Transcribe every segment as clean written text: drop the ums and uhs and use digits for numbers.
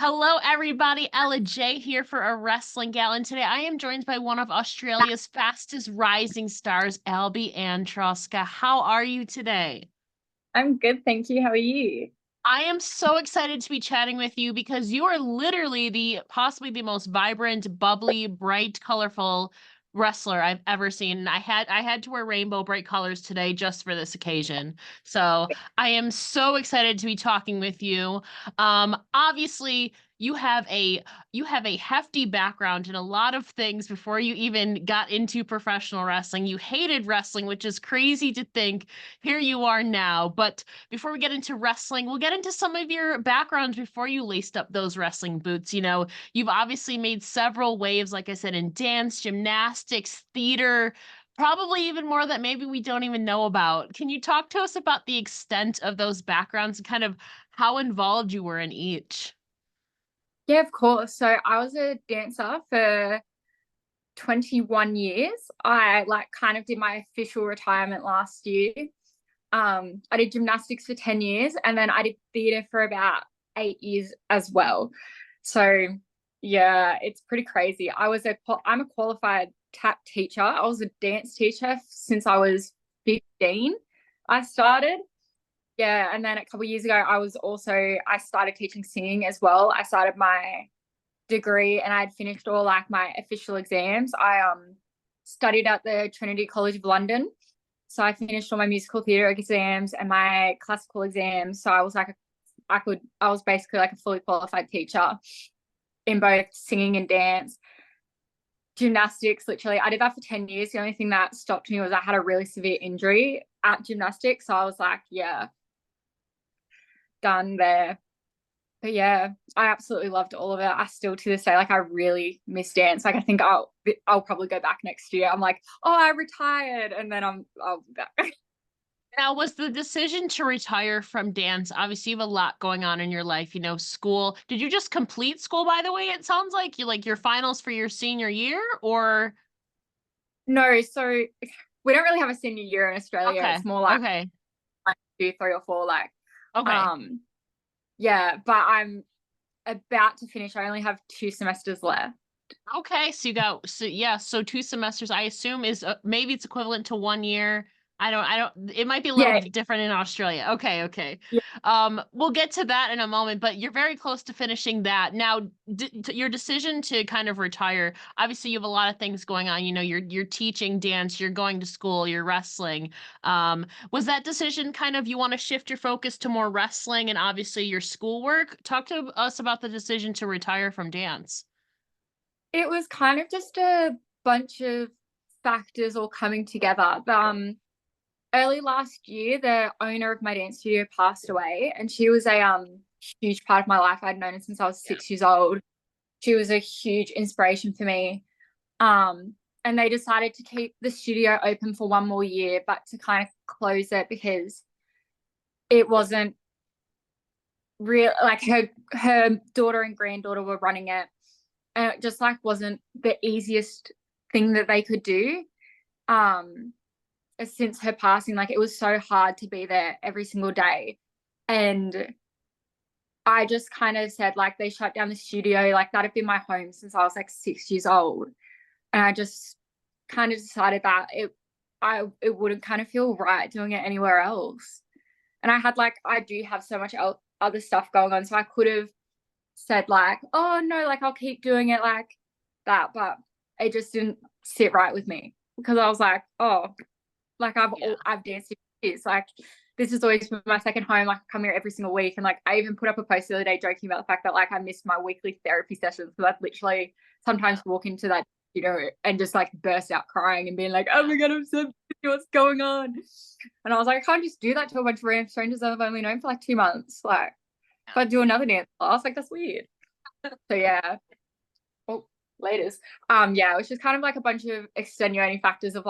Hello, everybody. Ella J here for A Wrestling Gal, and today I am joined by one of Australia's fastest rising stars, Albie Anne Troska. How are you today? I'm good, thank you. How are you? I am so excited to be chatting with you because you are literally the possibly the most vibrant, bubbly, bright, colorful wrestler I've ever seen. And I had to wear rainbow bright colors today just for this occasion. So I am so excited to be talking with you. Obviously you have a hefty background in a lot of things before you even got into professional wrestling. You hated wrestling, which is crazy to think. Here you are now. But before we get into wrestling, we'll get into some of your backgrounds before you laced up those wrestling boots. You've obviously made several waves, like I said, in dance, gymnastics, theater, probably even more that maybe we don't even know about. Can you talk to us about the extent of those backgrounds and kind of how involved you were in each? Yeah, of course. So I was a dancer for 21 years. I kind of did my official retirement last year. I did gymnastics for 10 years and then I did theatre for about 8 years as well. So yeah, it's pretty crazy. I'm a qualified tap teacher. I was a dance teacher since I was 15. I started. Yeah, and then a couple of years ago, I started teaching singing as well. I started my degree and I'd finished all my official exams. I studied at the Trinity College of London. So I finished all my musical theatre exams and my classical exams. So I was basically like a fully qualified teacher in both singing and dance. Gymnastics, literally, I did that for 10 years. The only thing that stopped me was I had a really severe injury at gymnastics. So I was like, yeah, done there. But yeah, I absolutely loved all of it. I still to this day, I really miss dance. I think I'll probably go back next year. I'm like, oh, I retired, and then I'll be back. Now, was the decision to retire from dance? Obviously, you have a lot going on in your life, school. Did you just complete school, by the way? It sounds like you like your finals for your senior year, or No, so we don't really have a senior year in Australia. okay, It's more like okay, 2, 3, or 4. okay. Um, yeah, but I'm about to finish. I only have 2 semesters left. Okay, so yeah, so 2 semesters, I assume is maybe it's equivalent to 1 year. I don't, it might be a little Yeah, bit different in Australia. Okay, okay. yeah, We'll get to that in a moment, but you're very close to finishing that. Now, your decision to kind of retire, obviously you have a lot of things going on. You're teaching dance, you're going to school, you're wrestling. Was that decision kind of you want to shift your focus to more wrestling and obviously your schoolwork? Talk to us about the decision to retire from dance. it was kind of just a bunch of factors all coming together. Early last year, the owner of my dance studio passed away, and she was a huge part of my life. I'd known her since I was 6 years old. She was a huge inspiration for me. And they decided to keep the studio open for 1 more year, but to kind of close it because it wasn't real. Her daughter and granddaughter were running it, and it just wasn't the easiest thing that they could do. Um, since her passing, it was so hard to be there every single day. And I just kind of said, they shut down the studio, that had been my home since I was 6 years old. And I just kind of decided that it wouldn't kind of feel right doing it anywhere else. And I do have so much other stuff going on. So I could have said oh no, I'll keep doing it like that. But it just didn't sit right with me because I was like, oh, Yeah. I've danced for years. This has always been my second home. I come here every single week. And I even put up a post the other day joking about the fact that I missed my weekly therapy sessions because I'd literally sometimes walk into that, and just burst out crying and being like, oh my God, I'm so busy. What's going on? And I was like, I can't just do that to a bunch of random strangers that I've only known for 2 months. If I do another dance class, that's weird. So yeah. Oh, laters. Yeah, it was just kind of a bunch of extenuating factors of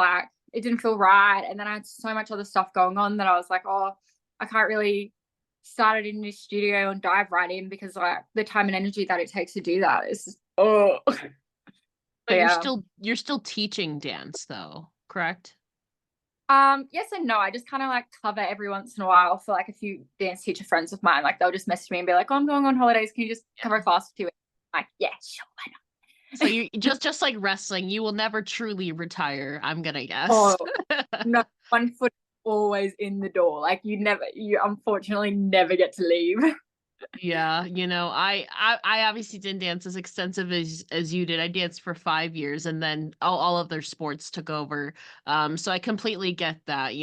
it didn't feel right. And then I had so much other stuff going on that I was like, oh, I can't really start it in this studio and dive right in because the time and energy that it takes to do that is just, oh. So But you're yeah. still you're still teaching dance though, correct? Yes and no. I just kind of like cover every once in a while for like a few dance teacher friends of mine. Like they'll just message me and be like, "Oh, I'm going on holidays. Can you just cover a class for 2 weeks?" I'm like, yeah, sure, So why you just like wrestling, you will never truly retire, I'm gonna not? guess. Oh no, one foot always in the door. Like you unfortunately never get to leave. Yeah, I obviously didn't dance as extensive as you did. I danced for 5 years, and then all of their sports took over. So I completely get that.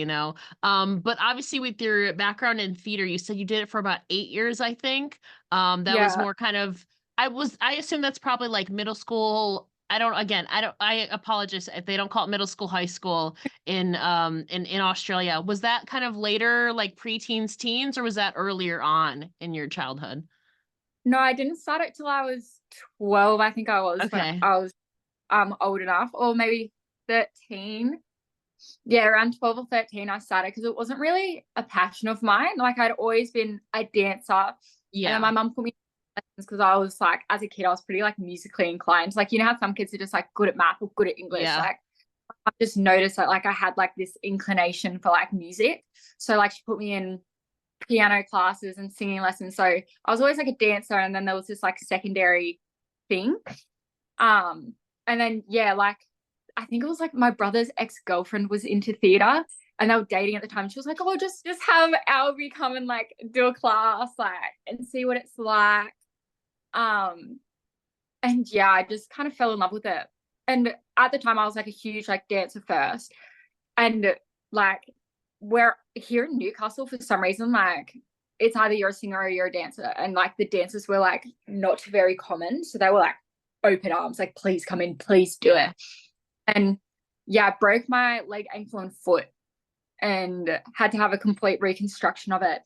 But obviously with your background in theater, you said you did it for about 8 years, I think. That was Yeah. more kind of I assume that's probably like middle school. I apologize if they don't call it middle school, high school in Australia. Was that kind of later, like preteens, teens, or was that earlier on in your childhood? No, I didn't start it till I was 12. I think I was when Okay. I was old enough, or maybe 13. Yeah, around 12 or 13 I started because it wasn't really a passion of mine. Like I'd always been a dancer. And then Yeah. my mum put me in lessons because I was like, as a kid, I was pretty like musically inclined. Like, you know how some kids are just like good at math or good at English. Yeah. Like I just noticed that like I had like this inclination for like music. So like she put me in piano classes and singing lessons. So I was always like a dancer, and then there was this like secondary thing. Um, and then yeah, like I think it was like my brother's ex-girlfriend was into theater and they were dating at the time. She was like, "Oh, just have Albie come and like do a class, like, and see what it's like." Um, and yeah, I just kind of fell in love with it. And at the time I was like a huge like dancer first. And like we're here in Newcastle for some reason, like it's either you're a singer or you're a dancer. And like the dancers were like not very common. So they were like open arms, like, please come in, please do Yeah. it. And yeah, I broke my leg, ankle, and foot and had to have a complete reconstruction of it.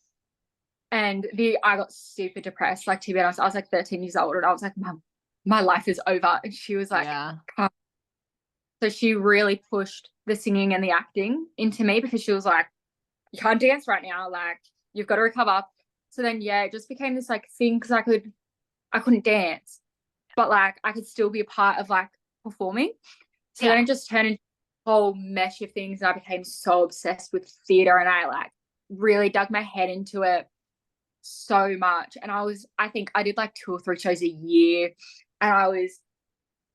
And I got super depressed. Like, to be honest, I was like 13 years old and I was like, Mum, my life is over. And she was like, Yeah. "Come." So she really pushed the singing and the acting into me because she was like, you can't dance right now. Like, you've got to recover. So then, yeah, it just became this like thing because I couldn't dance, but like I could still be a part of like performing. So then Yeah. it just turned into a whole mesh of things. And I became so obsessed with theater and I like really dug my head into it so much. And I think I did like 2 or 3 shows a year and I was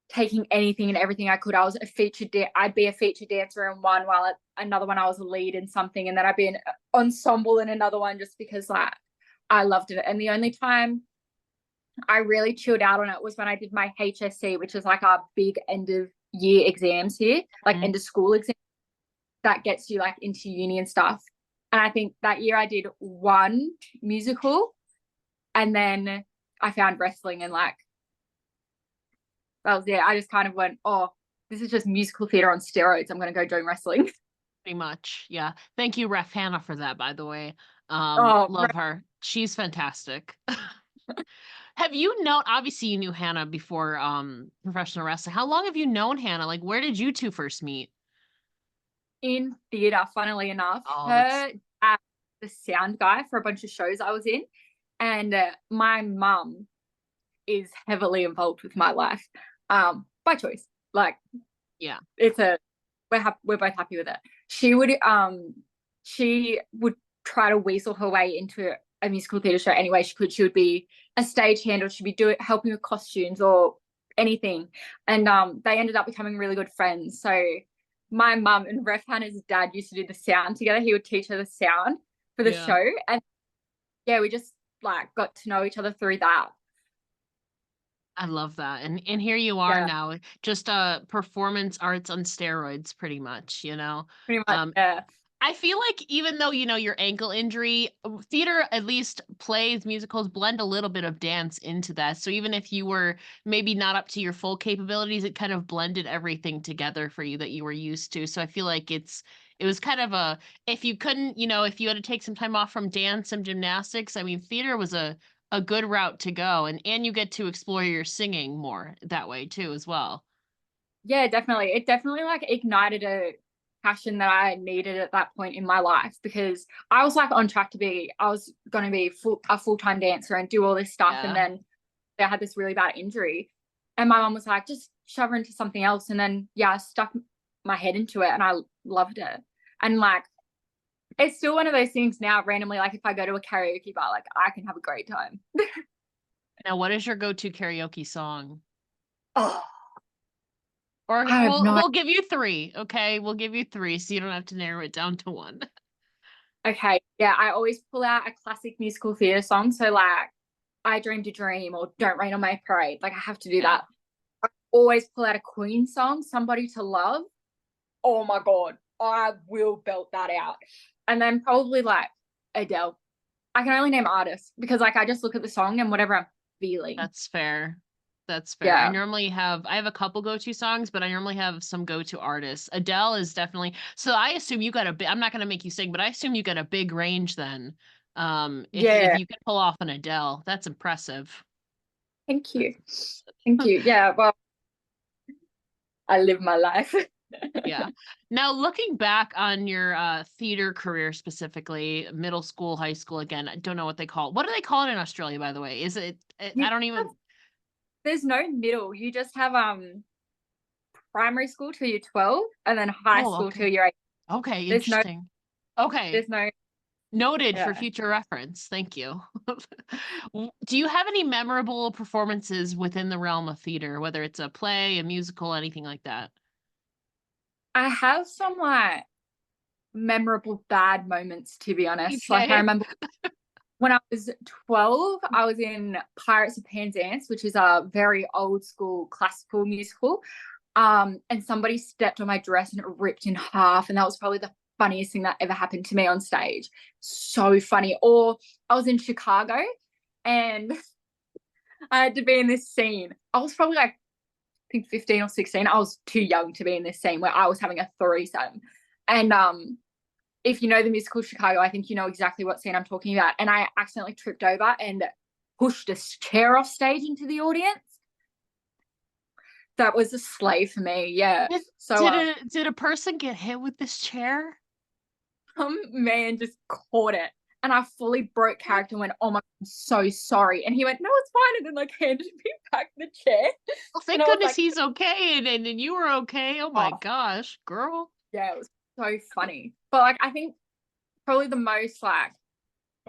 taking anything and everything I could. I was I'd be a featured dancer in one, while at another one I was a lead in something, and then I'd be an ensemble in another one just because like I loved it. And the only time I really chilled out on it was when I did my HSC, which is like our big end of year exams here, like Mhm. end of school exam that gets you like into uni and stuff. And I think that year I did one musical and then I found wrestling and like that was it. I just kind of went, oh, this is just musical theater on steroids. I'm going to go join wrestling. Pretty much. Yeah. Thank you, Ref Hannah, for that, by the way. Oh, Love her. She's fantastic. Have you known, obviously you knew Hannah before professional wrestling. How long have you known Hannah? Like, where did you two first meet? in theater, funnily enough, Oh, that's her the sound guy for a bunch of shows I was in. And my mum is heavily involved with my life by choice. Like, yeah. it's a we're both happy with it. She would try to weasel her way into a musical theatre show any way she could. She would be a stagehand or she'd be helping with costumes or anything. And they ended up becoming really good friends. So my mum and Ref Hannah's dad used to do the sound together. He would teach her the sound for the Yeah. show. And yeah, we just like got to know each other through that. I love that. And here you are Yeah, now, just performance arts on steroids, pretty much. pretty much. Um, Yeah. I feel like even though your ankle injury, theater at least plays, musicals blend a little bit of dance into that. So even if you were maybe not up to your full capabilities, it kind of blended everything together for you that you were used to. So I feel like it was kind of if you couldn't, if you had to take some time off from dance and gymnastics, I mean, theater was a good route to go, and you get to explore your singing more that way too as well. Yeah, definitely. It definitely like ignited a passion that I needed at that point in my life because I was like on track I was going to be a full-time dancer and do all this stuff. And Yeah. then I had this really bad injury. And my mom was like, just shove her into something else. And then, yeah, I stuck my head into it and I loved it. And like, it's still one of those things now, randomly, like if I go to a karaoke bar, like I can have a great time. Now, what is your go-to karaoke song? Oh, Or I have no. we'll give you three, okay? We'll give you three, so you don't have to narrow it down to one. Okay, yeah, I always pull out a classic musical theatre song. So like, I Dreamed a Dream or Don't Rain on My Parade. Like I have to do that. I always pull out a Queen song, Somebody to Love. Oh my God, I will belt that out. And then probably like Adele. I can only name artists because like I just look at the song and whatever I'm feeling. That's fair. That's fair. Yeah. I have a couple go-to songs, but I normally have some go-to artists. Adele is definitely, so I assume you got I'm not going to make you sing, but I assume you got a big range then. If you can pull off an Adele, that's impressive. Thank you. Thank you. Yeah, well, I live my life. Yeah. Now, looking back on your theater career, specifically middle school, high school, again, I don't know what they call it. What do they call it in Australia, by the way? Is it, I don't even. There's no middle. You just have primary school till you're 12 and then high school till you're 18. Okay, interesting. There's no. Noted for future reference. Thank you. Do you have any memorable performances within the realm of theater, whether it's a play, a musical, anything like that? I have some like memorable bad moments, to be honest. Okay. Like I remember when I was 12, I was in Pirates of Penzance, which is a very old school classical musical. And somebody stepped on my dress and it ripped in half. And that was probably the funniest thing that ever happened to me on stage. So funny. Or I was in Chicago and I had to be in this scene. I was probably like, I think 15 or 16. I was too young to be in this scene where I was having a threesome. And if you know the musical Chicago, I think you know exactly what scene I'm talking about. And I accidentally tripped over and pushed a chair off stage into the audience. That was a slay for me. Yeah. Did a person get hit with this chair? Some man just caught it. And I fully broke character and went, oh my God, I'm so sorry. And he went, no, it's fine. And then like handed me back the chair. Well, thank goodness he's okay. And you were okay. Oh my gosh, girl. Yeah, it was so funny. But like, I think probably the most like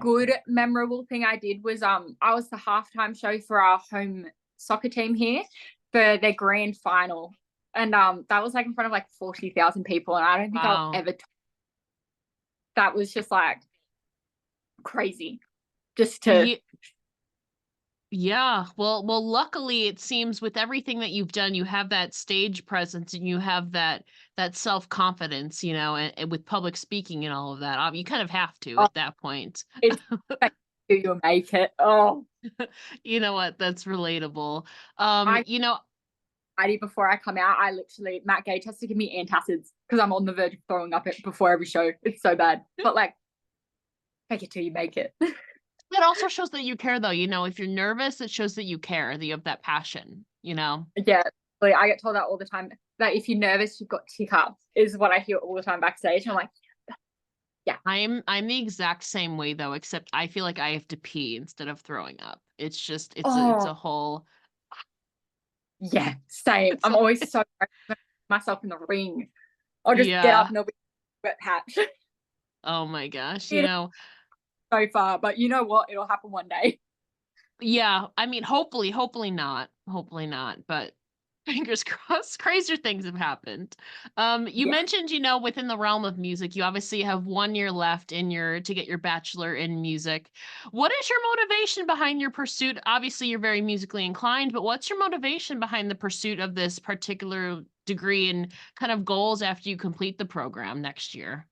good memorable thing I did was I was the halftime show for our home soccer team here for their grand final. And that was like in front of like 40,000 people. And I don't think I'll ever that was just like crazy just to well luckily it seems with everything that you've done you have that stage presence and you have that self-confidence, you know, and with public speaking and all of that you kind of have to at that point. It's you make it. You know what, that's relatable. You know, before I come out, Matt Gage has to give me antacids because I'm on the verge of throwing up it before every show. It's so bad. But like, fake it till you make it. It also shows that you care, though. You know, if you're nervous, it shows that you care, that you have that passion, you know? Yeah. Like, I get told that all the time, that if you're nervous, you've got hiccups, is what I hear all the time backstage. And I'm like, yeah. I'm the exact same way, though, except I feel like I have to pee instead of throwing up. It's just, it's a whole... Yeah, same. I'm always so myself in the ring. I'll just get up and there'll be a wet patch. Oh my gosh, you know. So far, but you know what? It'll happen one day. Yeah, I mean, hopefully not, but fingers crossed, crazier things have happened. You mentioned, you know, within the realm of music, you obviously have 1 year left to get your bachelor in music. What is your motivation behind your pursuit? Obviously, you're very musically inclined, but what's your motivation behind the pursuit of this particular degree and kind of goals after you complete the program next year?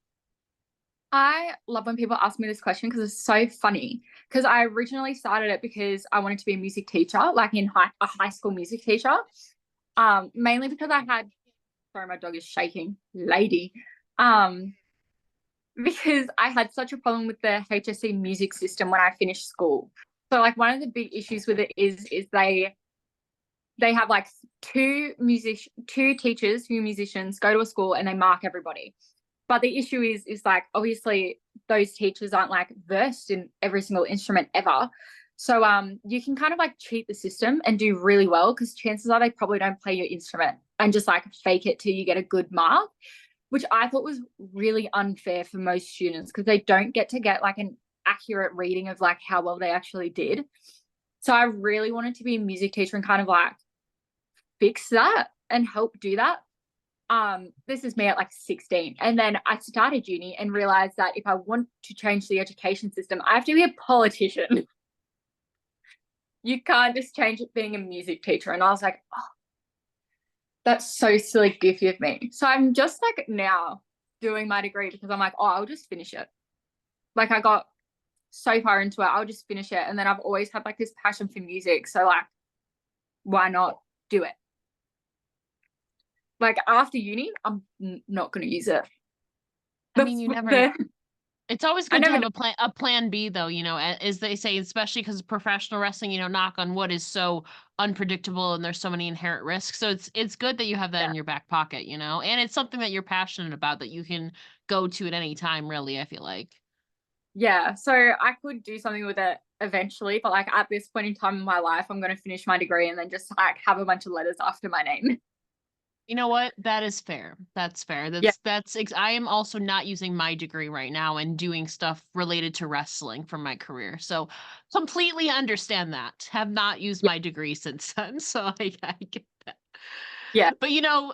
I love when people ask me this question because it's so funny. Because I originally started it because I wanted to be a music teacher, like a high school music teacher. Mainly because I had, sorry, my dog is shaking, lady. Because I had such a problem with the HSC music system when I finished school. So like one of the big issues with it is they have like two teachers who are musicians go to a school and they mark everybody. But the issue is like, obviously those teachers aren't like versed in every single instrument ever. So you can kind of like cheat the system and do really well because chances are they probably don't play your instrument and just like fake it till you get a good mark. which I thought was really unfair for most students because they don't get to get like an accurate reading of like how well they actually did. So I really wanted to be a music teacher and kind of like fix that and help do that. This is me at like 16. And then I started uni and realized that if I want to change the education system, I have to be a politician. You can't just change it being a music teacher. And I was like, oh, that's so silly goofy of me. So I'm just like now doing my degree because I'm like, oh, I'll just finish it. Like I got so far into it, I'll just finish it. And then I've always had like this passion for music. So like, why not do it? Like after uni, I'm not going to use it. I mean, you never know. It's always good to have a plan B though, you know, as they say, especially because professional wrestling, you know, knock on wood, is so unpredictable and there's so many inherent risks. So it's good that you have that in your back pocket, you know, and it's something that you're passionate about that you can go to at any time, really, I feel like. Yeah. So I could do something with it eventually, but like at this point in time in my life, I'm going to finish my degree and then just like have a bunch of letters after my name. You know what? That is fair. That's fair. I am also not using my degree right now and doing stuff related to wrestling for my career. So completely understand that. Have not used my degree since then. So I get that. Yeah. But you know,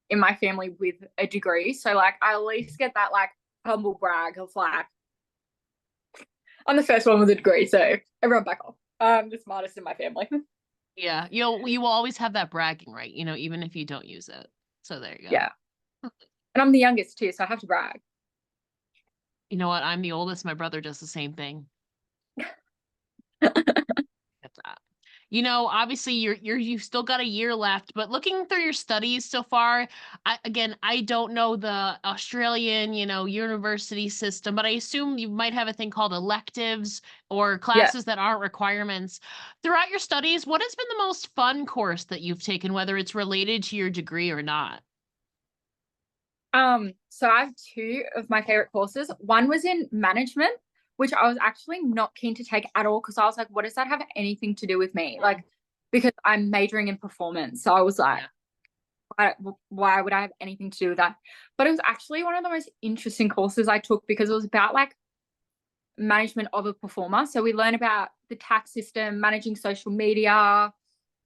in my family with a degree. So like I at least get that like humble brag of like, I'm the first one with a degree. So everyone back off. I'm the smartest in my family. Yeah, you will always have that bragging right, you know, even if you don't use it. So there you go. Yeah. And I'm the youngest too, so I have to brag. You know what? I'm the oldest. My brother does the same thing. You know, obviously you've still got a year left, but looking through your studies so far, I don't know the Australian, you know, university system, but I assume you might have a thing called electives or classes that aren't requirements. Throughout your studies, what has been the most fun course that you've taken, whether it's related to your degree or not? So I have two of my favorite courses. One was in management, which I was actually not keen to take at all because I was like, what does that have anything to do with me? Like, because I'm majoring in performance. So I was like, why would I have anything to do with that? But it was actually one of the most interesting courses I took because it was about like management of a performer. So we learn about the tax system, managing social media,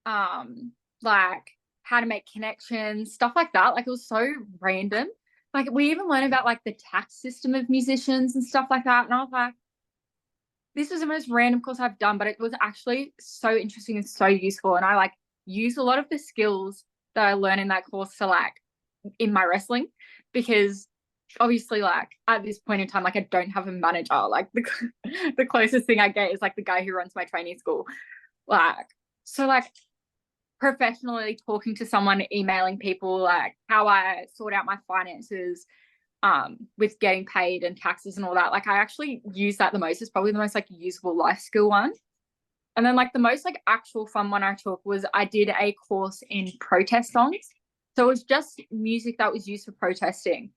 like how to make connections, stuff like that. Like it was so random. Like we even learned about like the tax system of musicians and stuff like that. And I was like, this was the most random course I've done, but it was actually so interesting and so useful. And I like use a lot of the skills that I learned in that course to like in my wrestling, because obviously like at this point in time, like I don't have a manager. Like the closest thing I get is like the guy who runs my training school. Like, so like professionally talking to someone, emailing people, like how I sort out my finances, with getting paid and taxes and all that. Like I actually use that the most. It's probably the most like useful life skill one. And then like the most like actual fun one I took was I did a course in protest songs. So it was just music that was used for protesting.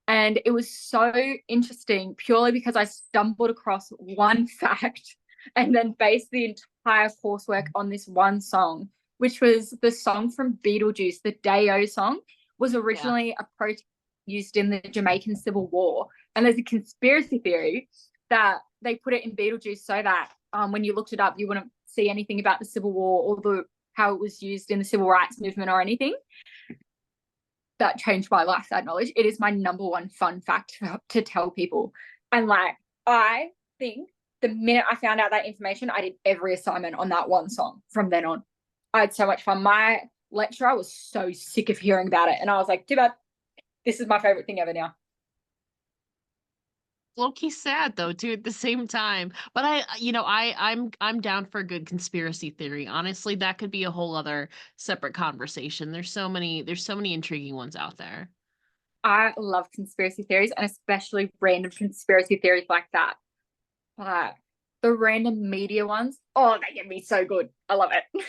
And it was so interesting purely because I stumbled across one fact and then based the entire coursework on this one song, which was the song from Beetlejuice, the Day-O song, was originally a protest used in the Jamaican Civil War. And there's a conspiracy theory that they put it in Beetlejuice so that when you looked it up, you wouldn't see anything about the Civil War or how it was used in the Civil Rights Movement or anything. That changed my life, that knowledge. It is my number one fun fact to tell people. And like, I think the minute I found out that information, I did every assignment on that one song from then on. I had so much fun. My lecturer was so sick of hearing about it. And I was like, too bad. This is my favorite thing ever now. Low-key sad though too at the same time, but I'm down for a good conspiracy theory. Honestly, that could be a whole other separate conversation. There's so many intriguing ones out there. I love conspiracy theories, and especially random conspiracy theories like that. But the random media ones, oh, they get me so good. I love it.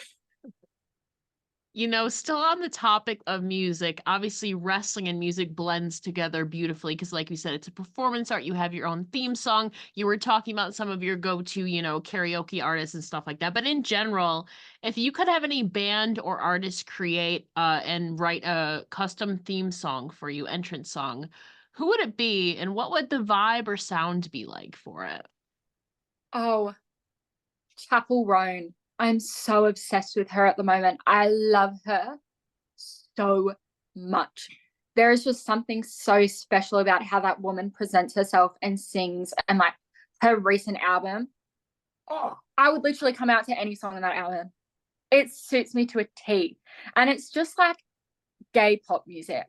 Still on the topic of music, obviously wrestling and music blends together beautifully because, like you said, it's a performance art. You have your own theme song. You were talking about some of your go-to, karaoke artists and stuff like that. But in general, if you could have any band or artist create and write a custom theme song for you, entrance song, who would it be, and what would the vibe or sound be like for it? Oh, Chapel Roan. I'm so obsessed with her at the moment. I love her so much. There is just something so special about how that woman presents herself and sings, and like her recent album. Oh, I would literally come out to any song on that album. It suits me to a T. And it's just like gay pop music.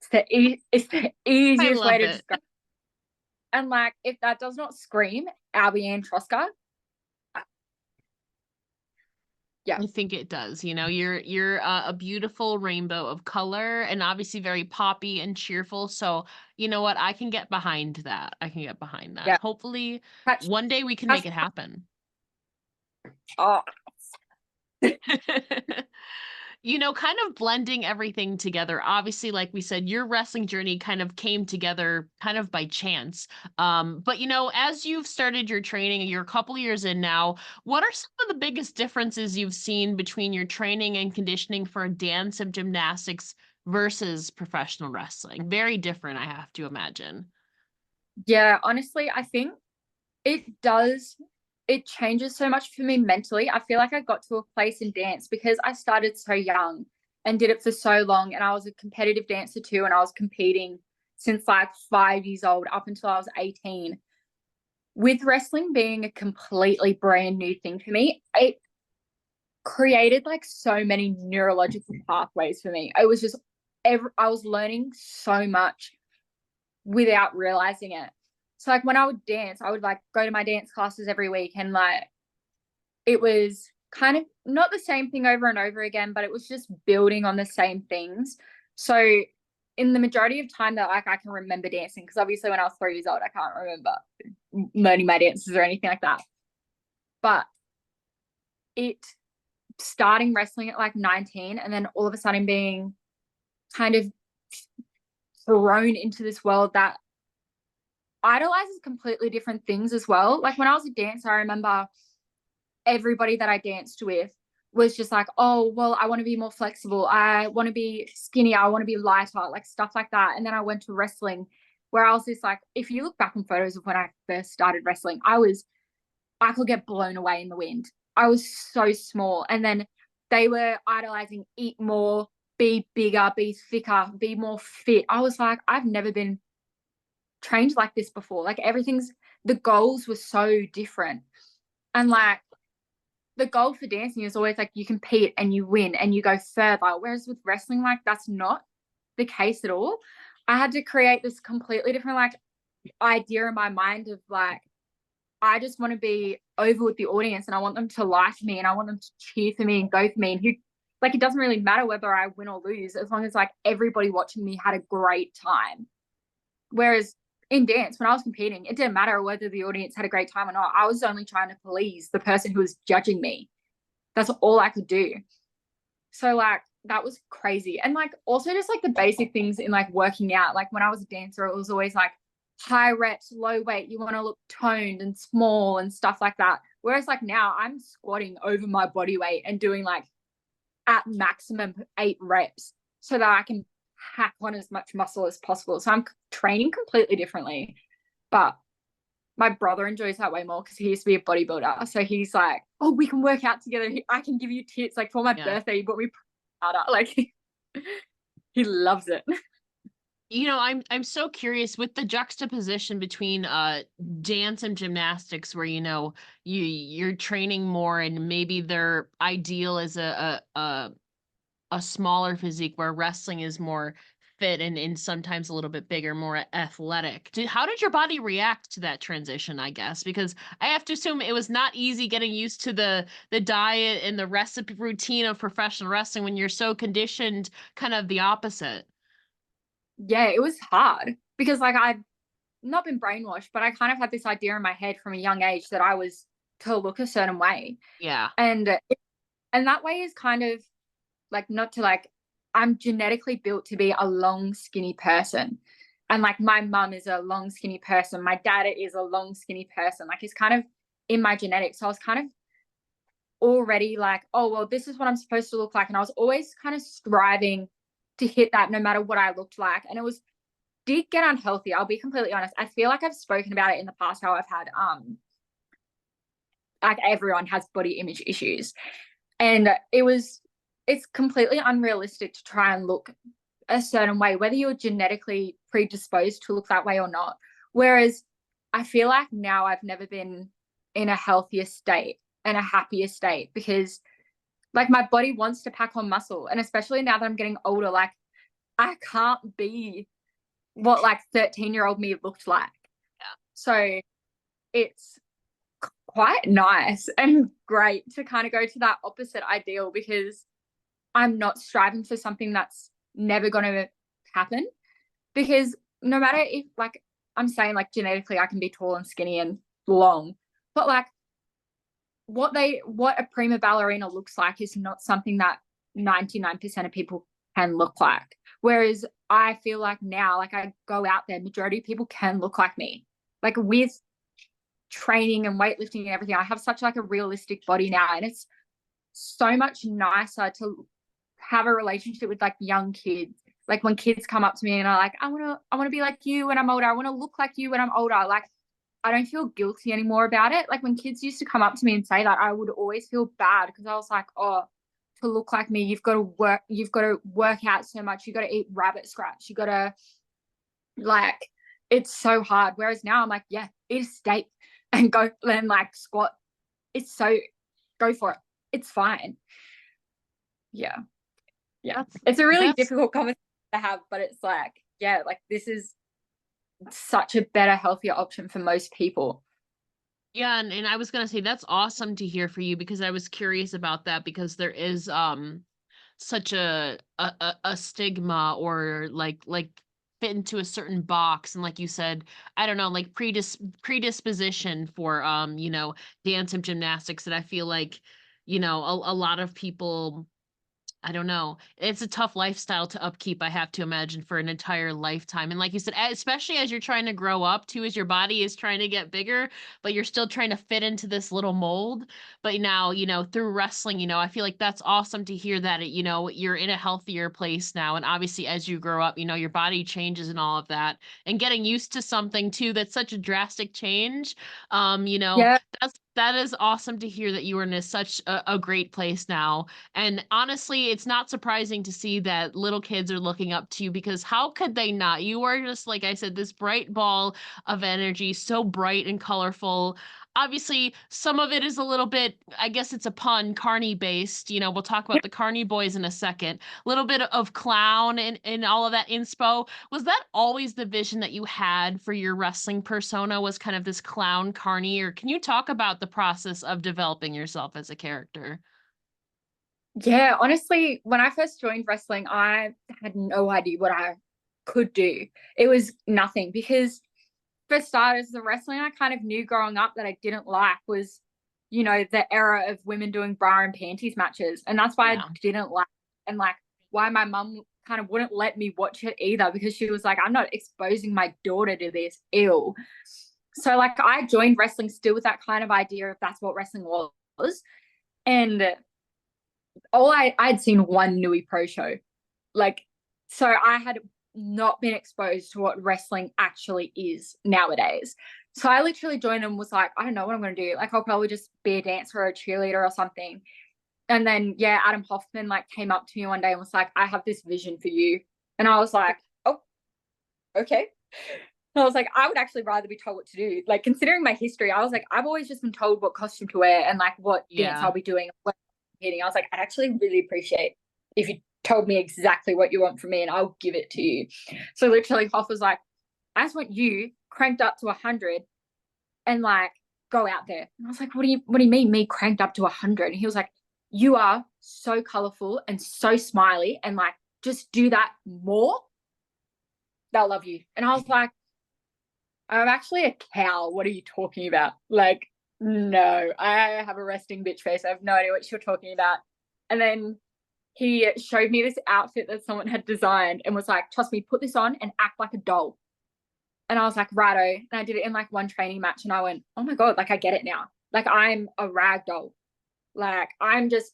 It's the I easiest way love to it. describe it. And like, if that does not scream Albie Anne Troska, yeah, I think it does. You're a beautiful rainbow of color and obviously very poppy and cheerful. So, you know what? I can get behind that. I can get behind that. yeah. Hopefully, Catch, one day we can catch, make it happen. oh, Kind of blending everything together. Obviously, like we said, your wrestling journey kind of came together kind of by chance. But as you've started your training, you're a couple years in now, what are some of the biggest differences you've seen between your training and conditioning for dance and gymnastics versus professional wrestling? Very different, I have to imagine. yeah, honestly, I think it does. It changes so much for me mentally. I feel like I got to a place in dance because I started so young and did it for so long. And I was a competitive dancer too. And I was competing since like 5 years old up until I was 18. With wrestling being a completely brand new thing for me, it created like so many neurological pathways for me. It was just, I was learning so much without realizing it. So like when I would dance, I would like go to my dance classes every week, and like it was kind of not the same thing over and over again, but it was just building on the same things. So in the majority of time that like I can remember dancing, because obviously when I was 3 years old, I can't remember learning my dances or anything like that. But it starting wrestling at like 19 and then all of a sudden being kind of thrown into this world that idolizes completely different things as well. Like when I was a dancer, I remember everybody that I danced with was just like, oh, well, I want to be more flexible. I want to be skinnier. I want to be lighter, like stuff like that. And then I went to wrestling where I was just like, if you look back on photos of when I first started wrestling, I could get blown away in the wind. I was so small. And then they were idolizing eat more, be bigger, be thicker, be more fit. I was like, I've never been trained like this before. Like the goals were so different. And like the goal for dancing is always like you compete and you win and you go further. Whereas with wrestling, like that's not the case at all. I had to create this completely different like idea in my mind of like, I just want to be over with the audience and I want them to like me and I want them to cheer for me and go for me. And who, like, it doesn't really matter whether I win or lose as long as like everybody watching me had a great time. Whereas in dance, when I was competing, it didn't matter whether the audience had a great time or not. I was only trying to please the person who was judging me. That's all I could do. So like that was crazy. And like also just like the basic things in like working out. Like when I was a dancer, it was always like high reps, low weight. You want to look toned and small and stuff like that. Whereas like now I'm squatting over my body weight and doing like at maximum 8 reps so that I can hack on as much muscle as possible. So I'm training completely differently. But my brother enjoys that way more because he used to be a bodybuilder. So he's like, oh, we can work out together. I can give you tips. Like for my Yeah. birthday, he bought me powder. Like he loves it. I'm so curious with the juxtaposition between dance and gymnastics where you're training more and maybe their ideal is a smaller physique where wrestling is more fit and sometimes a little bit bigger, more athletic. How did your body react to that transition, I guess? Because I have to assume it was not easy getting used to the diet and the recipe routine of professional wrestling when you're so conditioned kind of the opposite. Yeah, it was hard because like I've not been brainwashed, but I kind of had this idea in my head from a young age that I was to look a certain way. Yeah. And that way is kind of like, not to like, I'm genetically built to be a long, skinny person. And like my mum is a long, skinny person. My dad is a long, skinny person. Like it's kind of in my genetics. So I was kind of already like, oh, well, this is what I'm supposed to look like. And I was always kind of striving to hit that no matter what I looked like. And it did get unhealthy. I'll be completely honest. I feel like I've spoken about it in the past, how I've had, like everyone has body image issues. And it's completely unrealistic to try and look a certain way, whether you're genetically predisposed to look that way or not. Whereas I feel like now I've never been in a healthier state and a happier state, because like my body wants to pack on muscle. And especially now that I'm getting older, like I can't be what like 13-year-old me looked like. Yeah. So it's quite nice and great to kind of go to that opposite ideal, because I'm not striving for something that's never going to happen. Because no matter if, like, I'm saying like genetically I can be tall and skinny and long, but like what a prima ballerina looks like is not something that 99% of people can look like. Whereas I feel like now, like I go out there, majority of people can look like me. Like with training and weightlifting and everything, I have such like a realistic body now, and it's so much nicer to have a relationship with like young kids. Like when kids come up to me and are like, I want to be like you when I'm older, I want to look like you when I'm older, like I don't feel guilty anymore about it. Like when kids used to come up to me and say that, I would always feel bad, because I was like, oh, to look like me, you've got to work out so much, you got to eat rabbit scratch, you got to, like, it's so hard. Whereas now I'm like, yeah, eat a steak and go and like squat. Go for it. It's fine. Yeah. It's a really difficult conversation to have, but it's like, yeah, like this is such a better, healthier option for most people. Yeah, and I was gonna say that's awesome to hear for you, because I was curious about that, because there is such a stigma, or like fit into a certain box, and like you said, I don't know, like predisposition for dance and gymnastics, that I feel like a lot of people, I don't know. It's a tough lifestyle to upkeep, I have to imagine, for an entire lifetime. And like you said, especially as you're trying to grow up too, as your body is trying to get bigger, but you're still trying to fit into this little mold. But now, through wrestling, I feel like that's awesome to hear that you're in a healthier place now. And obviously as you grow up, your body changes and all of that. And getting used to something too that's such a drastic change. Yeah. That is awesome to hear that you are in such a great place now. And honestly, it's not surprising to see that little kids are looking up to you, because how could they not? You are just, like I said, this bright ball of energy, so bright and colorful. Obviously, some of it is a little bit, I guess it's a pun, Carny based. We'll talk about the Carny Boys in a second. A little bit of clown and all of that inspo. Was that always the vision that you had for your wrestling persona, was kind of this clown Carny? Or can you talk about the process of developing yourself as a character? Yeah, honestly, when I first joined wrestling, I had no idea what I could do. It was nothing, because for starters, the wrestling I kind of knew growing up that I didn't like was, the era of women doing bra and panties matches. And that's why I Yeah. didn't like, and like why my mum kind of wouldn't let me watch it either, because she was like, I'm not exposing my daughter to this. Ew. So like I joined wrestling still with that kind of idea if that's what wrestling was. And I'd seen one Nui Pro show. Like, so I had not been exposed to what wrestling actually is nowadays. So I literally joined and was like, I don't know what I'm going to do. Like, I'll probably just be a dancer or a cheerleader or something. And then, yeah, Adam Hoffman like came up to me one day and was like, I have this vision for you. And I was like, oh, okay. And I was like, I would actually rather be told what to do. Like, considering my history, I was like, I've always just been told what costume to wear and like what dance Yeah. I'll be doing. I was like, I'd actually really appreciate if you told me exactly what you want from me and I'll give it to you. So literally Hoff was like, I just want you cranked up to 100 and like go out there. And I was like, what do you mean me cranked up to 100? And he was like, you are so colorful and so smiley, and like just do that more, they'll love you. And I was like, I'm actually a cow. What are you talking about? Like, no, I have a resting bitch face. I have no idea what you're talking about. And then he showed me this outfit that someone had designed and was like, trust me, put this on and act like a doll. And I was like, righto. And I did it in like one training match and I went, oh my God, like I get it now. Like I'm a rag doll. Like I'm just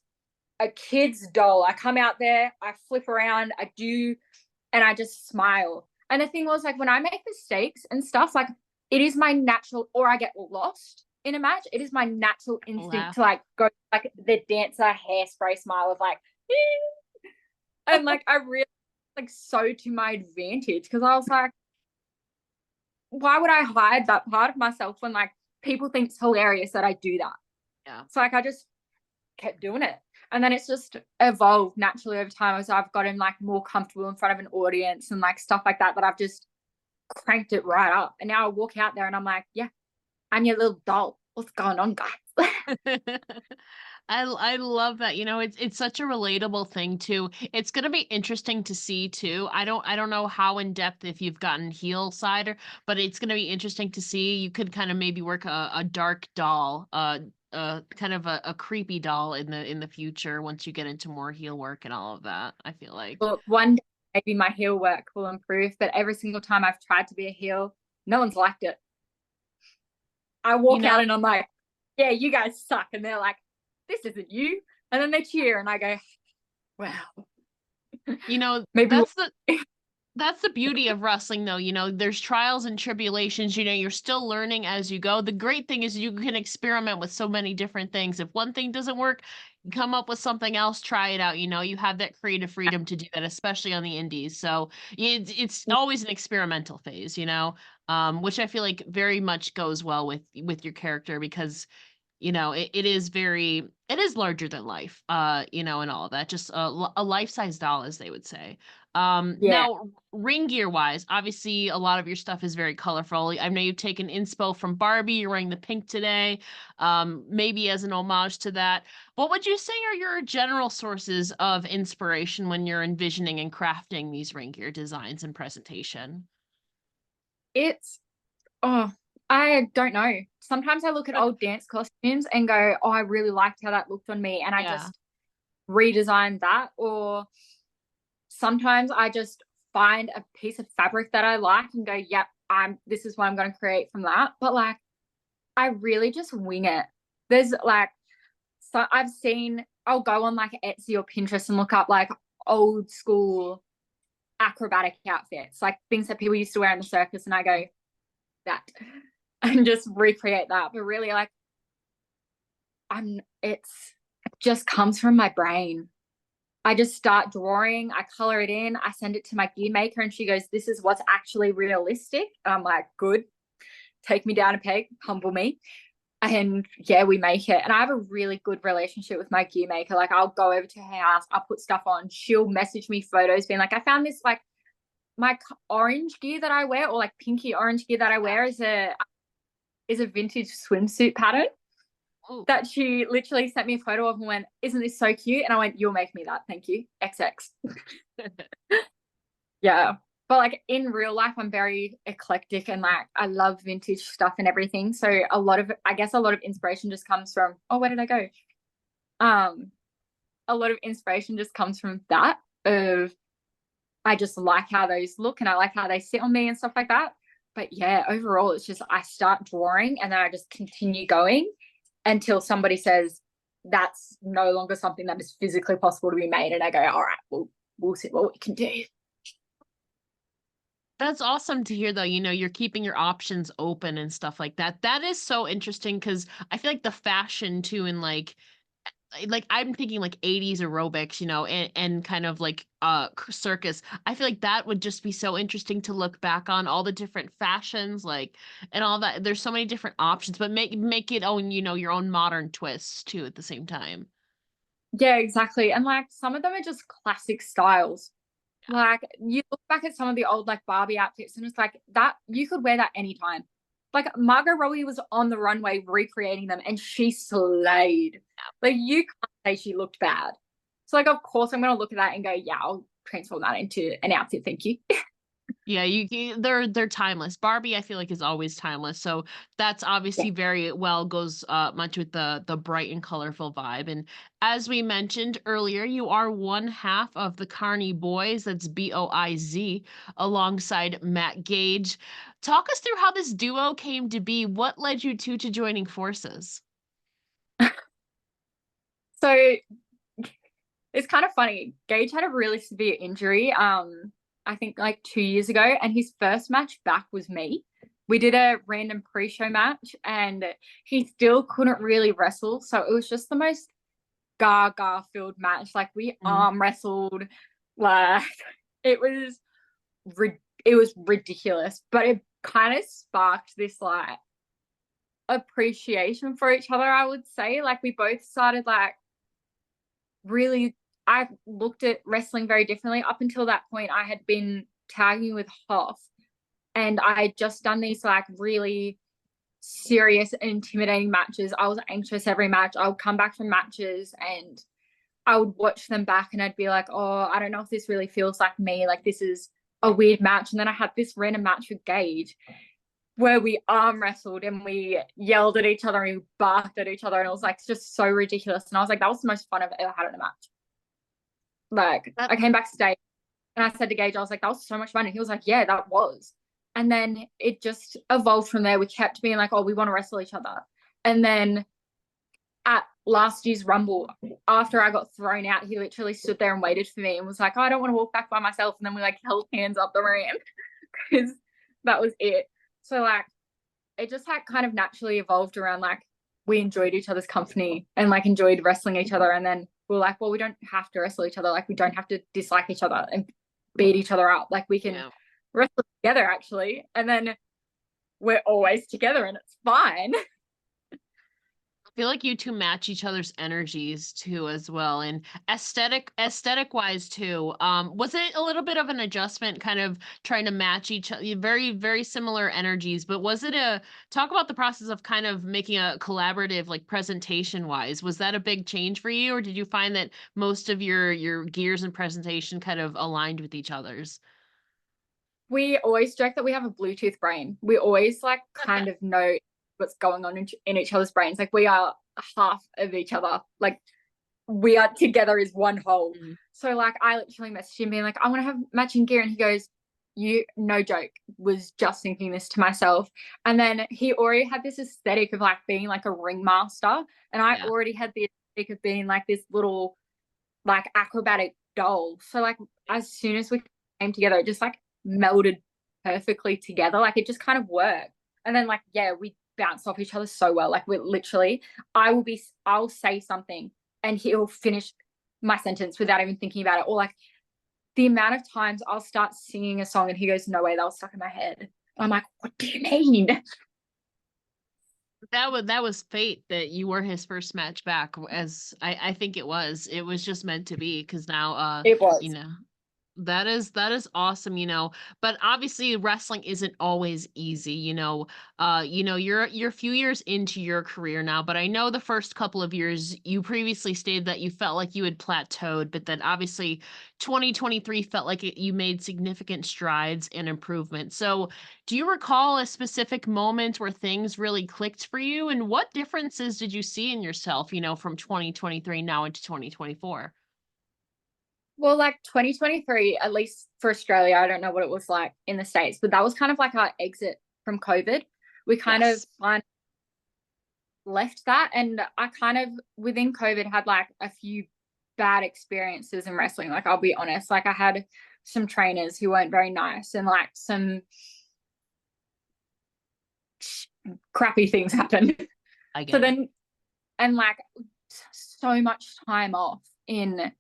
a kid's doll. I come out there, I flip around, I do, and I just smile. And the thing was, like, when I make mistakes and stuff, like, it is my natural, or I get lost in a match, it is my natural instinct to like go like the dancer hairspray smile of like, and like I really like so to my advantage because I was like, why would I hide that part of myself when like people think it's hilarious that I do that? Yeah. So like I just kept doing it. And then it's just evolved naturally over time as I've gotten like more comfortable in front of an audience and like stuff like that, that I've just cranked it right up. And now I walk out there and I'm like, yeah, I'm your little doll. What's going on, guys? I love that. You know, it's such a relatable thing too. It's gonna be interesting to see too. I don't know how in depth if you've gotten heel side, but it's gonna be interesting to see. You could kind of maybe work a dark doll, kind of a creepy doll in the future once you get into more heel work and all of that. I feel like. Well, one day maybe my heel work will improve, but every single time I've tried to be a heel, no one's liked it. I walk out and I'm like, yeah, you guys suck. And they're like, this isn't you. And then they cheer and I go, wow. Maybe that's the beauty of wrestling though. There's trials and tribulations, you're still learning as you go. The great thing is you can experiment with so many different things. If one thing doesn't work, come up with something else, try it out. You have that creative freedom to do that, especially on the indies. So it's always an experimental phase, which I feel like very much goes well with your character because it is larger than life, and all of that, just a life-size doll, as they would say. Now ring gear wise, obviously a lot of your stuff is very colorful. I know you've taken inspo from Barbie. You're wearing the pink today, maybe as an homage to that. What would you say are your general sources of inspiration when you're envisioning and crafting these ring gear designs and presentation? I don't know. Sometimes I look at old dance costumes and go, oh, I really liked how that looked on me. And I just redesign that. Or sometimes I just find a piece of fabric that I like and go, yep, this is what I'm going to create from that. But like, I really just wing it. There's like, so I'll go on like Etsy or Pinterest and look up like old school acrobatic outfits, like things that people used to wear in the circus. And I go, that. And just recreate that. But really, like, it just comes from my brain. I just start drawing, I color it in, I send it to my gear maker, and she goes, this is what's actually realistic. And I'm like, good. Take me down a peg, humble me. And yeah, we make it. And I have a really good relationship with my gear maker. Like, I'll go over to her house, I'll put stuff on, she'll message me photos being like, I found this, like, my orange gear that I wear, or like pinky orange gear that I wear is a vintage swimsuit pattern. Ooh. That she literally sent me a photo of and went, isn't this so cute? And I went, you'll make me that. Thank you. XX. Yeah. But like in real life, I'm very eclectic and like I love vintage stuff and everything. So a lot of inspiration just comes from, where did I go? A lot of inspiration just comes from that of I just like how those look and I like how they sit on me and stuff like that. But yeah, overall, it's just I start drawing and then I just continue going until somebody says that's no longer something that is physically possible to be made. And I go, all right, we'll see what we can do. That's awesome to hear though, you're keeping your options open and stuff like that. That is so interesting because I feel like the fashion too and like I'm thinking like 80s aerobics, and kind of like circus. I feel like that would just be so interesting to look back on all the different fashions, like, and all that. There's so many different options, but make it own, your own modern twists too at the same time. Yeah, exactly. And like some of them are just classic styles. Yeah. Like you look back at some of the old like Barbie outfits and it's like that you could wear that anytime. Like Margot Robbie was on the runway recreating them and she slayed. Like you can't say she looked bad. So like of course I'm gonna look at that and go, yeah, I'll transform that into an outfit, thank you. Yeah, they're timeless. Barbie, I feel like, is always timeless. So that's Yeah. obviously very well goes much with the bright and colorful vibe. And as we mentioned earlier, you are one half of the Carney Boys. That's Boiz, alongside Matt Gage. Talk us through how this duo came to be. What led you two to joining forces? So it's kind of funny. Gage had a really severe injury, I think like 2 years ago, and his first match back was me. We did a random pre-show match and he still couldn't really wrestle. So it was just the most gaga filled match. Like we Mm. arm wrestled, like it was it was ridiculous, but it kind of sparked this like appreciation for each other, I would say. Like we both started like really, I looked at wrestling very differently. Up until that point, I had been tagging with Hoff and I had just done these like really serious and intimidating matches. I was anxious every match. I would come back from matches and I would watch them back and I'd be like, oh, I don't know if this really feels like me. Like this is a weird match. And then I had this random match with Gage where we arm wrestled and we yelled at each other and we barked at each other. And it was like just so ridiculous. And I was like, that was the most fun I've ever had in a match. Like That I came backstage and I said to Gage, I was like, that was so much fun. And he was like, yeah, that was. And then it just evolved from there. We kept being like, oh, we want to wrestle each other. And then at last year's Rumble, after I got thrown out, he literally stood there and waited for me and was like, oh, I don't want to walk back by myself. And then we like held hands up the ramp because that was it. So like it just like kind of naturally evolved around like we enjoyed each other's company and like enjoyed wrestling each other. And then we are like, well, we don't have to wrestle each other. Like we don't have to dislike each other and beat each other up. Like we can yeah. wrestle together actually. And then we're always together and it's fine. I feel like you two match each other's energies too as well, and aesthetic wise too. Was it a little bit of an adjustment, kind of trying to match each other? Very similar energies, but was it a talk about the process of kind of making a collaborative, like presentation wise? Was that a big change for you, or did you find that most of your gears and presentation kind of aligned with each other's? We always joke that we have a Bluetooth brain. We always like kind of know what's going on in each other's brains. Like we are half of each other. Like we are together as one whole. Mm. So like I literally messaged him being like, I want to have matching gear. And he goes, you, no joke, was just thinking this to myself. And then he already had this aesthetic of like being like a ringmaster. And I Yeah. already had the aesthetic of being like this little like acrobatic doll. So like as soon as we came together, it just like melded perfectly together. Like it just kind of worked. And then like, yeah, we bounced off each other so well. Like we're literally, I'll say something and he'll finish my sentence without even thinking about it. Or like the amount of times I'll start singing a song and he goes, no way, that was stuck in my head. And I'm like, what do you mean? That was fate that you were his first match back, as I think it was. It was just meant to be, because now It you was. know, that is awesome, but obviously wrestling isn't always easy, you're a few years into your career now, but I know the first couple of years you previously stated that you felt like you had plateaued, but then obviously 2023 felt like you made significant strides and improvement. So do you recall a specific moment where things really clicked for you, and what differences did you see in yourself, from 2023 now into 2024? Well, like 2023, at least for Australia, I don't know what it was like in the States, but that was kind of like our exit from COVID. We kind of Yes. left that. And I kind of, within COVID, had like a few bad experiences in wrestling. Like, I'll be honest, like, I had some trainers who weren't very nice and like some crappy things happened. I So get it. then, and like so much time off in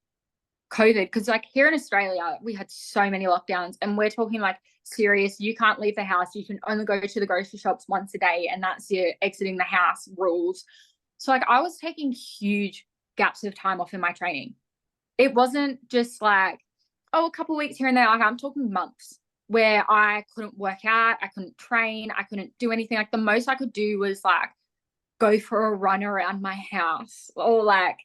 COVID, because like here in Australia, we had so many lockdowns and we're talking like serious, you can't leave the house, you can only go to the grocery shops once a day, and that's your exiting the house rules. So like I was taking huge gaps of time off in my training. It wasn't just like, oh, a couple of weeks here and there. Like I'm talking months where I couldn't work out, I couldn't train, I couldn't do anything. Like the most I could do was like go for a run around my house or like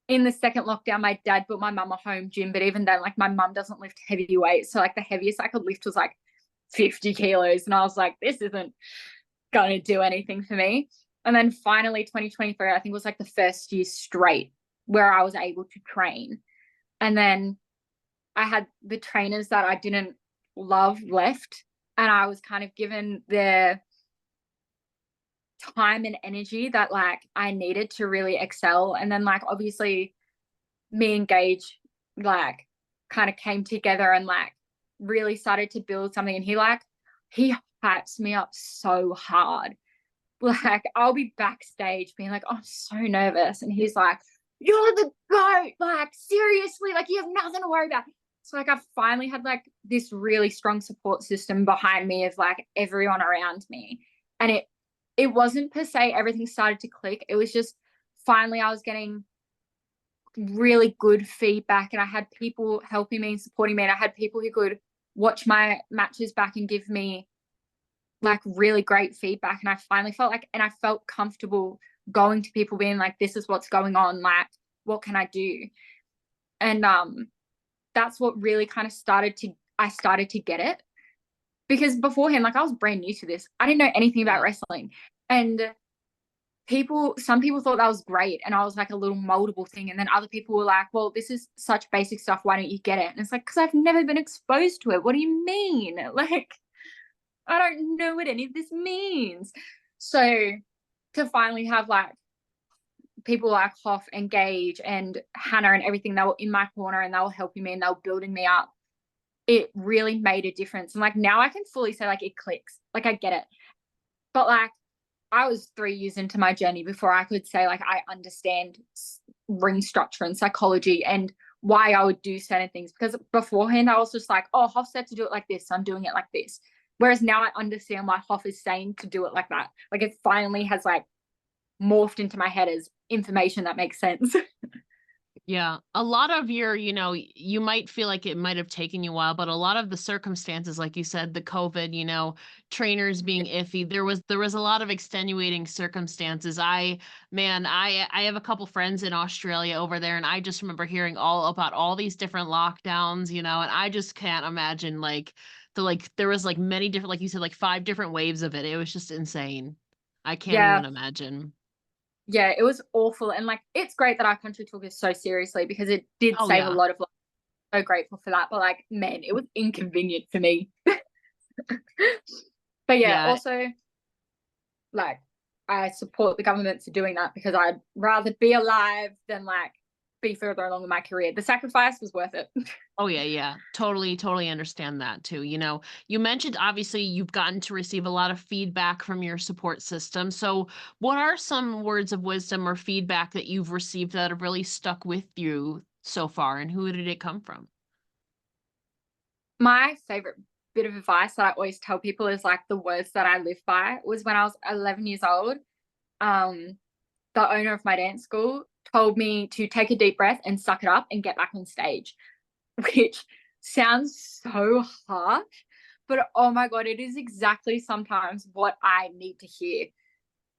in the second lockdown, my dad built my mum a home gym, but even then, like, my mum doesn't lift heavy weights. So like the heaviest I could lift was like 50 kilos. And I was like, this isn't going to do anything for me. And then finally 2023, I think was like the first year straight where I was able to train. And then I had the trainers that I didn't love left, and I was kind of given the time and energy that like I needed to really excel. And then like obviously me and Gage like kind of came together and like really started to build something. And he hypes me up so hard. Like I'll be backstage being like, oh, I'm so nervous. And he's like, you're the GOAT. Like seriously, like you have nothing to worry about. So like I've finally had like this really strong support system behind me of like everyone around me. And it wasn't per se everything started to click. It was just finally I was getting really good feedback, and I had people helping me and supporting me, and I had people who could watch my matches back and give me like really great feedback. And I finally felt like, and I felt comfortable going to people being like, this is what's going on, like what can I do? And that's what really kind of I started to get it, because beforehand, like I was brand new to this. I didn't know anything about wrestling. And some people thought that was great, and I was like a little moldable thing. And then other people were like, well, this is such basic stuff, why don't you get it? And it's like, because I've never been exposed to it. What do you mean? Like I don't know what any of this means. So to finally have like people like Hoff and Gage and Hannah and everything, they were in my corner and they were helping me and they were building me up, it really made a difference. And like now I can fully say like it clicks, like I get it. But like I was 3 years into my journey before I could say like I understand ring structure and psychology and why I would do certain things, because beforehand I was just like, oh, Hoff said to do it like this, so I'm doing it like this. Whereas now I understand why Hoff is saying to do it like that. Like it finally has like morphed into my head as information that makes sense. Yeah. A lot of your, you might feel like it might have taken you a while, but a lot of the circumstances, like you said, the COVID, trainers being iffy, there was a lot of extenuating circumstances. I have a couple friends in Australia over there, and I just remember hearing all about all these different lockdowns, and I just can't imagine there was like many different, like you said, like 5 different waves of it. It was just insane. I can't Yeah. even imagine. Yeah, it was awful. And like it's great that our country took it so seriously, because it did Oh save a yeah. lot of lives. So grateful for that. But like, man, it was inconvenient for me. But yeah, Yeah. also like I support the government for doing that, because I'd rather be alive than like be further along in my career. The sacrifice was worth it. Oh yeah, yeah. Totally understand that too. You mentioned obviously you've gotten to receive a lot of feedback from your support system. So, what are some words of wisdom or feedback that you've received that have really stuck with you so far, and who did it come from? My favorite bit of advice that I always tell people is like the words that I live by was when I was 11 years old. Um, the owner of my dance school told me to take a deep breath and suck it up and get back on stage, which sounds so harsh, but oh my God, it is exactly sometimes what I need to hear.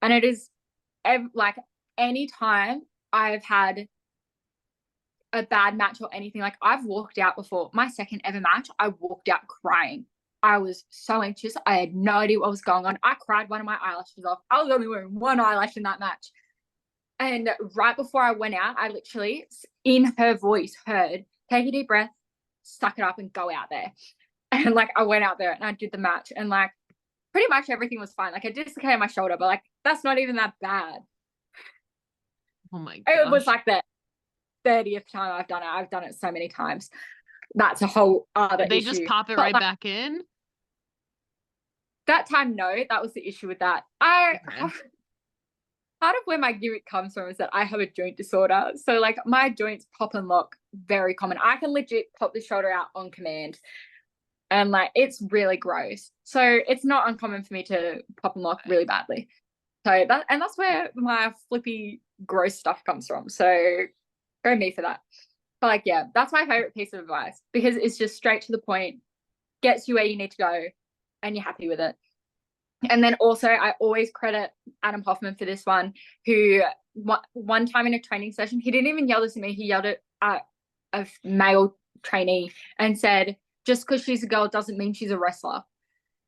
And it is like anytime I've had a bad match or anything, like I've walked out before. My second ever match, I walked out crying. I was so anxious. I had no idea what was going on. I cried one of my eyelashes off. I was only wearing one eyelash in that match. And right before I went out, I literally, in her voice, heard, take a deep breath, suck it up and go out there. And like I went out there and I did the match, and like pretty much everything was fine. Like I dislocated my shoulder, but like that's not even that bad. Oh my It was gosh. like the 30th time I've done it. I've done it so many times. That's a whole other Did they just issue. pop it But right like, back in? that time, no, that was the issue with that. Okay. Part of where my gimmick comes from is that I have a joint disorder. So like my joints pop and lock, very common. I can legit pop the shoulder out on command. And like it's really gross. So it's not uncommon for me to pop and lock really badly. So that's where my flippy gross stuff comes from. So go me for that. But like, yeah, that's my favorite piece of advice, because it's just straight to the point, gets you where you need to go, and you're happy with it. And then also, I always credit Adam Hoffman for this one, who one time in a training session, he didn't even yell this at me. He yelled it at a male trainee and said, just because she's a girl doesn't mean she's a wrestler.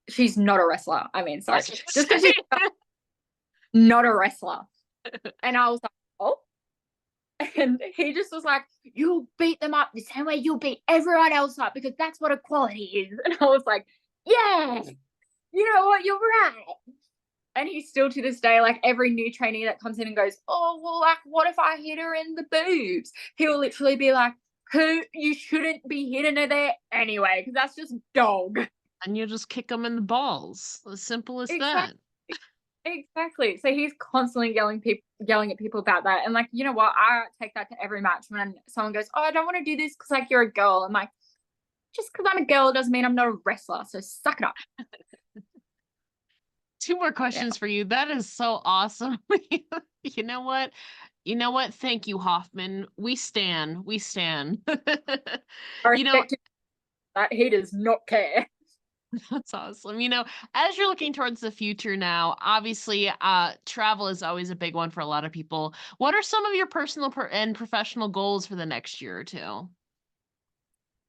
She's not a wrestler. I mean, sorry. Just because she's not a wrestler. And I was like, oh. And he just was like, you'll beat them up the same way you'll beat everyone else up because that's what equality is. And I was like, yeah, you know what, you're right. And he's still to this day, like every new trainee that comes in and goes, oh, well, like, what if I hit her in the boobs? He'll literally be like, who, you shouldn't be hitting her there anyway, because that's just dog. And you just kick them in the balls. As simple as that. Exactly. So he's constantly yelling at people about that. And like, you know what? I take that to every match when someone goes, oh, I don't want to do this because like you're a girl. I'm like, just because I'm a girl doesn't mean I'm not a wrestler. So suck it up. Two more questions for you. That is so awesome. You know what? You know what? Thank you, Hoffman. We stand. We stand. You know, that he does not care. that's awesome. You know, as you're looking towards the future now, obviously, travel is always a big one for a lot of people. What are some of your personal and professional goals for the next year or two?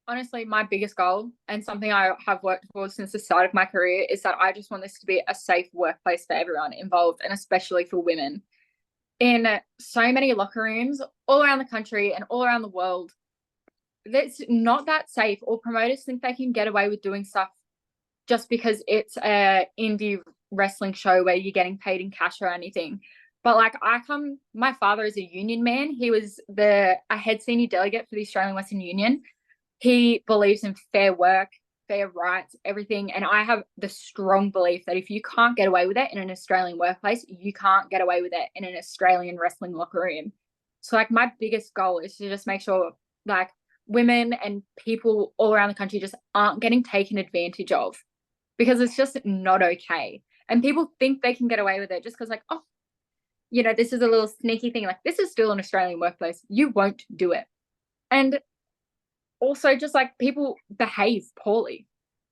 Honestly, my biggest goal and something I have worked towards since the start of my career is that I just want this to be a safe workplace for everyone involved, and especially for women. In so many locker rooms all around the country and all around the world, that's not that safe, or promoters think they can get away with doing stuff just because it's a indie wrestling show where you're getting paid in cash or anything. But like my father is a union man. He was a head senior delegate for the Australian Western Union. He believes in fair work, fair rights, everything. And I have the strong belief that if you can't get away with it in an Australian workplace, you can't get away with it in an Australian wrestling locker room. So like my biggest goal is to just make sure like women and people all around the country just aren't getting taken advantage of, because it's just not okay. And people think they can get away with it just because like, oh, you know, this is a little sneaky thing. Like, this is still an Australian workplace. You won't do it. And also just like people behave poorly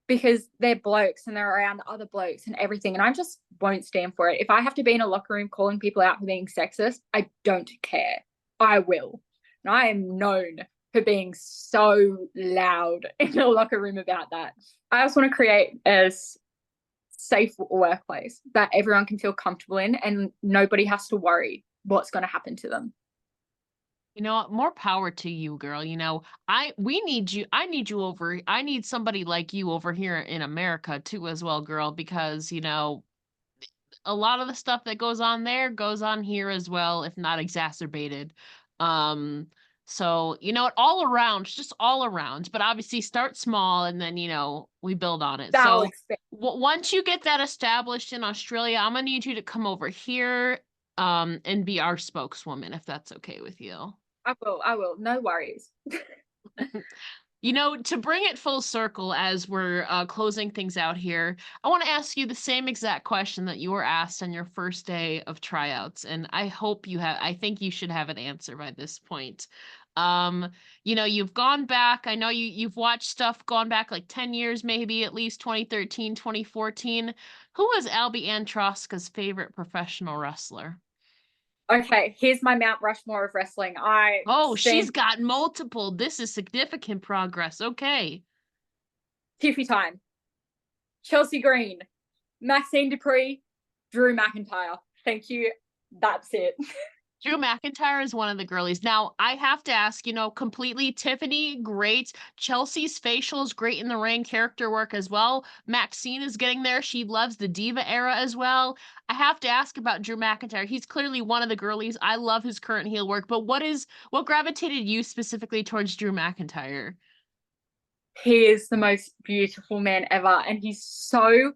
because they're blokes and they're around other blokes and everything. And I just won't stand for it. If I have to be in a locker room calling people out for being sexist, I don't care. I will. And I am known for being so loud in a locker room about that. I also want to create a safe workplace that everyone can feel comfortable in and nobody has to worry what's going to happen to them. You know, more power to you, girl. You know, we need you. I need somebody like you over here in America too, as well, girl, because, you know, a lot of the stuff that goes on there goes on here as well, if not exacerbated. So, you know, all around, just all around, but obviously start small and then, you know, we build on it. So once you get that established in Australia, I'm gonna need you to come over here, and be our spokeswoman, if that's okay with you. I will. No worries. You know, to bring it full circle as we're closing things out here, I want to ask you the same exact question that you were asked on your first day of tryouts. And I think you should have an answer by this point. You know, you've gone back. I know you've watched stuff gone back like 10 years, maybe at least 2013, 2014. Who was Albie Anne Troska's favorite professional wrestler? Okay, here's my Mount Rushmore of wrestling. She's got multiple. This is significant progress. Okay. Tiffy time. Chelsea Green, Maxine Dupree, Drew McIntyre. Thank you. That's it. Drew McIntyre is one of the girlies. Now, I have to ask, you know, completely, Tiffany, great. Chelsea's facial is great in the ring, character work as well. Maxine is getting there. She loves the diva era as well. I have to ask about Drew McIntyre. He's clearly one of the girlies. I love his current heel work, but what gravitated you specifically towards Drew McIntyre? He is the most beautiful man ever, and he's so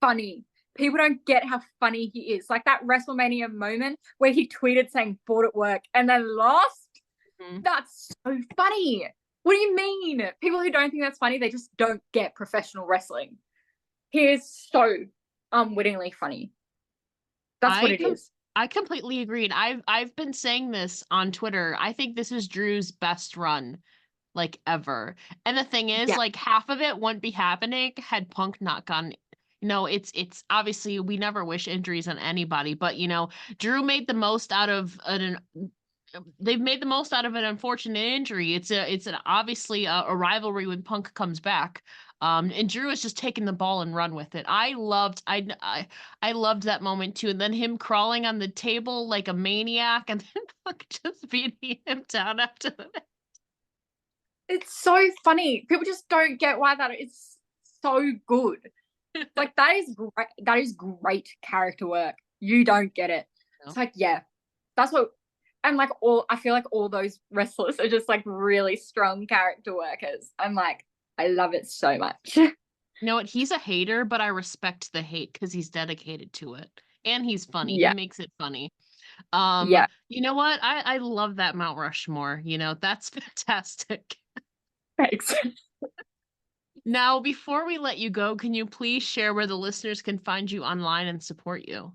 funny. People don't get how funny he is. Like that WrestleMania moment where he tweeted saying "bought at work" and then lost. Mm-hmm. That's so funny. What do you mean? People who don't think that's funny, they just don't get professional wrestling. He is so unwittingly funny. That's what it is. I completely agreed. I've been saying this on Twitter. I think this is Drew's best run, like, ever. And the thing is, like, half of it wouldn't be happening had Punk not gone, No, it's obviously we never wish injuries on anybody, but Drew made the most out of they've made the most out of an unfortunate injury. It's an obviously a rivalry when Punk comes back. And Drew is just taking the ball and run with it. I loved that moment too. And then him crawling on the table like a maniac and then Punk just beating him down after that. It's so funny. People just don't get why that is so good. Like that is great. That is great character work. You don't get it. No. It's like, yeah, that's what. And like I feel like all those wrestlers are just like really strong character workers. I'm like, I love it so much. You know what? He's a hater, but I respect the hate because he's dedicated to it. And he's funny. Yeah. He makes it funny. Yeah. You know what? I love that Mount Rushmore. That's fantastic. Thanks. Now, before we let you go, can you please share where the listeners can find you online and support you?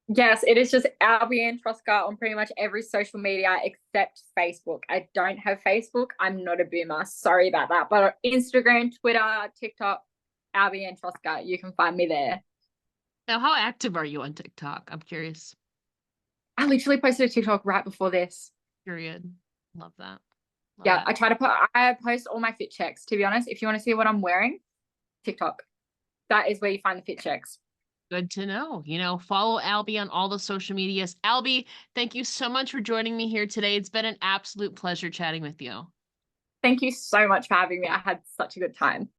Yes, it is just Albie Anne Troska on pretty much every social media except Facebook. I don't have Facebook. I'm not a boomer. Sorry about that. But on Instagram, Twitter, TikTok, Albie Anne Troska, you can find me there. Now, how active are you on TikTok? I'm curious. I literally posted a TikTok right before this. Period. Love that. Yeah, I post all my fit checks, to be honest. If you want to see what I'm wearing, TikTok. That is where you find the fit checks. Good to know. Follow Albie on all the social medias. Albie, thank you so much for joining me here today. It's been an absolute pleasure chatting with you. Thank you so much for having me. I had such a good time.